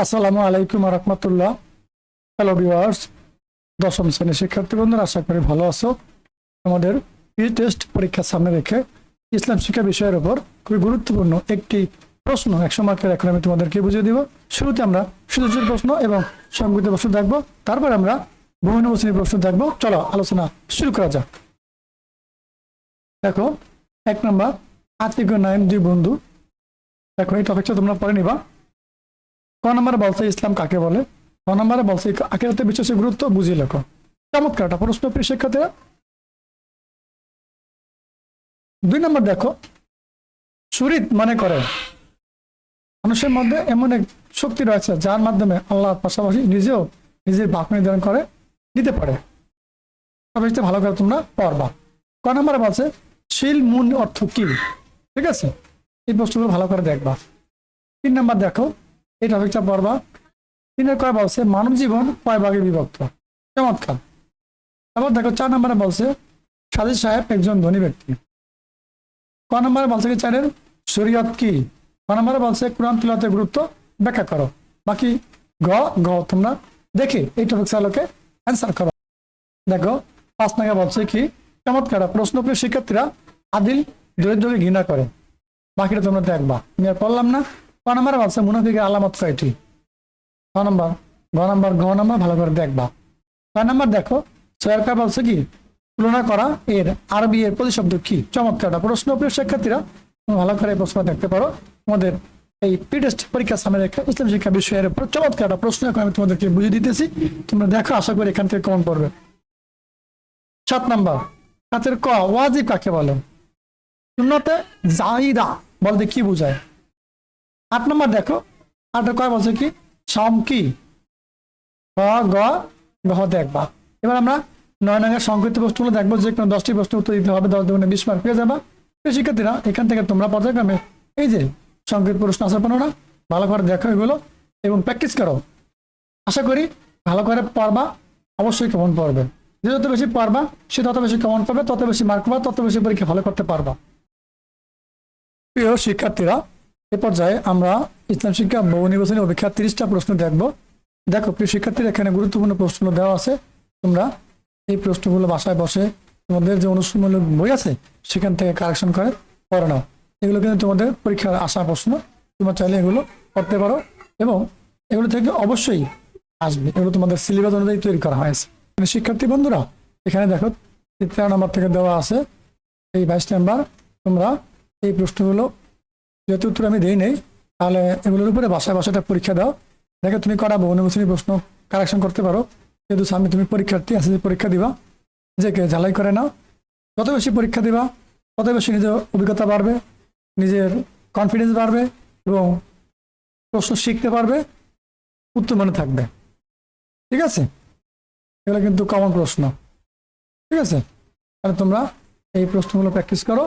আসসালামু আলাইকুম রহমতুল্লাহ। Hello viewers, দশম শ্রেণীর শিক্ষার্থী বন্ধুরা, আশা করি ভালো আছো। আমাদের প্রি টেস্ট পরীক্ষার সামনে রেখে ইসলাম শিক্ষা বিষয়ের উপর খুবই গুরুত্বপূর্ণ একটি প্রশ্ন 100 মার্কের এখন আমি তোমাদেরকে বুঝিয়ে দিব। শুরুতে আমরা সৃজনশীল প্রশ্ন এবং সংক্ষিপ্ত প্রশ্ন দেখবো, তারপর আমরা বিভিন্ন শ্রেণীর প্রশ্ন দেখবো। চলো আলোচনা শুরু করা যাক। দেখো, 1 নম্বর, আতিক ও নাইম দুই বন্ধু। দেখো, এই টপিকটা তোমরা পড়ে নিবা। ক নম্বরে বলছে ইসলাম কাকে বলে। ক নম্বরে বলছে আখিরাতে বিশ্বাসের গুরুত্ব বুঝিয়ে লেখো। চমৎকার একটা প্রশ্ন প্রিয় শিক্ষার্থীরা। 2 নম্বর দেখো, সুরিত মনে করে মানুষের মধ্যে এমন এক শক্তি রয়েছে যার মাধ্যমে আল্লাহর পাশাপাশি নিজেও নিজের বাক নির্ধারণ করে দিতে পারে। টপিকটা ভালো করে তোমরা পড়বা। ক নম্বরে বলছে শিল মূল অর্থ কি। ঠিক আছে, এই প্রশ্নগুলো ভালো করে দেখবা। 3 নম্বর দেখো, এই টপিকটা পড়বা। 3-এর কয় বলছে মানব জীবন কয় ভাগে বিভক্ত। চমৎকার। তারপর দেখো, 4 নম্বরে বলছে সাজিদ সাহেব একজন ধনী ব্যক্তি। ক নম্বরে বলছে কি 4-এর শরীয়ত কি। ক নম্বরে বলছে কোরআন তিলাওয়াতের গুরুত্ব ব্যাখ্যা করো। বাকি গ গ তোমরা দেখে এই টপিক আলোকে অ্যান্সার করো। দেখো, 5 নম্বরে বলছে কি চমৎকার প্রশ্ন প্রিয় শিক্ষার্থীরা, আদিল দরিদ্রকে ঘৃণা করে। বাকিটা তোমরা দেখবা, আমি আর পড়লাম না। ক নম্বরে বলছে মুনাফিকের আলামত কয়টি। ক নম্বর, গ নম্বর, ঘ নম্বর ভালো করে দেখবা। 6 নম্বর দেখো, সরকার বলছে কি তুলনা করা এর আরবি এর প্রতিশব্দ কি। চমৎকার প্রশ্ন প্রিয় শিক্ষার্থীরা, ভালো করে প্রশ্ন দেখতে পারো। তোমাদের এই প্রি টেস্ট পরীক্ষার সামনে রেখে ইসলাম শিক্ষা বিষয়ের উপর চমৎকার একটা প্রশ্ন এখন আমি তোমাদেরকে বুঝিয়ে দিতেছি। তোমরা দেখো, আশা করি এখান থেকে কমন পড়বে। 7 নম্বর, হাতের ক ওয়াজিব কাকে বলে। সুন্নতে জাহিদা বলতে কি বোঝায়। 8 নম্বর দেখো, 8-এর কয় বলছে কি সাম কি। গ গ ঘ দেখবা। এবার আমরা 9 নম্বরের সংক্ষিপ্ত প্রশ্নগুলো দেখবো। যে কোনো 10টি প্রশ্ন উত্তর দিতে হবে, 10 দুগুণে 20 মার্ক পেয়ে যাবা। শিক্ষার্থীরা, এখান থেকে তোমরা পর্যায়ক্রমে এই যে সংক্ষিপ্ত প্রশ্ন আসার পারো না, ভালো করে দেখো এগুলো এবং প্র্যাকটিস করো। আশা করি ভালো করে পড়বা, অবশ্যই কেমন পড়বে। যে যত বেশি পড়বা সে তত বেশি কেমন পাবে, তত বেশি মার্ক পাবা, তত বেশি পরীক্ষা ভালো করতে পারবা। প্রিয় শিক্ষার্থীরা, এ পর্যায়ে আমরা ইসলাম শিক্ষা বহু নির্বাচনী অপেক্ষা 30টা প্রশ্ন দেখবো। দেখো প্রিয় শিক্ষার্থীরা, এখানে গুরুত্বপূর্ণ প্রশ্নগুলো দেওয়া আছে। তোমরা এই প্রশ্নগুলো বাসায় বসে তোমাদের যে অনুশীলনমূলক বই আছে সেখান থেকে কারেকশন করে পড়ে নাও। এগুলো কিন্তু তোমাদের পরীক্ষার আসা প্রশ্ন, তোমরা চাইলে এগুলো করতে পারো এবং এগুলো থেকে অবশ্যই আসবে। এগুলো তোমাদের সিলেবাস অনুযায়ী তৈরি করা হয়েছে। শিক্ষার্থী বন্ধুরা, এখানে দেখো 13 নম্বর থেকে দেওয়া আছে এই 22 নম্বর। তোমরা এই প্রশ্নগুলো যেহেতু উত্তর আমি দিই নেই, তাহলে এগুলোর উপরে বাসায় বাসাটা পরীক্ষা দাও। দেখো তুমি করা বহু নির্বাচনী প্রশ্ন কারেকশন করতে পারো। যেহেতু সামনে তুমি পরীক্ষার্থী আছে, পরীক্ষা দিবা, নিজেকে ঝালাই করে নাও। যত বেশি পরীক্ষা দিবা তত বেশি নিজের অভিজ্ঞতা বাড়বে, নিজের কনফিডেন্স বাড়বে এবং প্রশ্ন শিখতে পারবে, উত্তর মনে থাকবে। ঠিক আছে, এগুলো কিন্তু কমন প্রশ্ন। ঠিক আছে, তাহলে তোমরা এই প্রশ্নগুলো প্র্যাকটিস করো।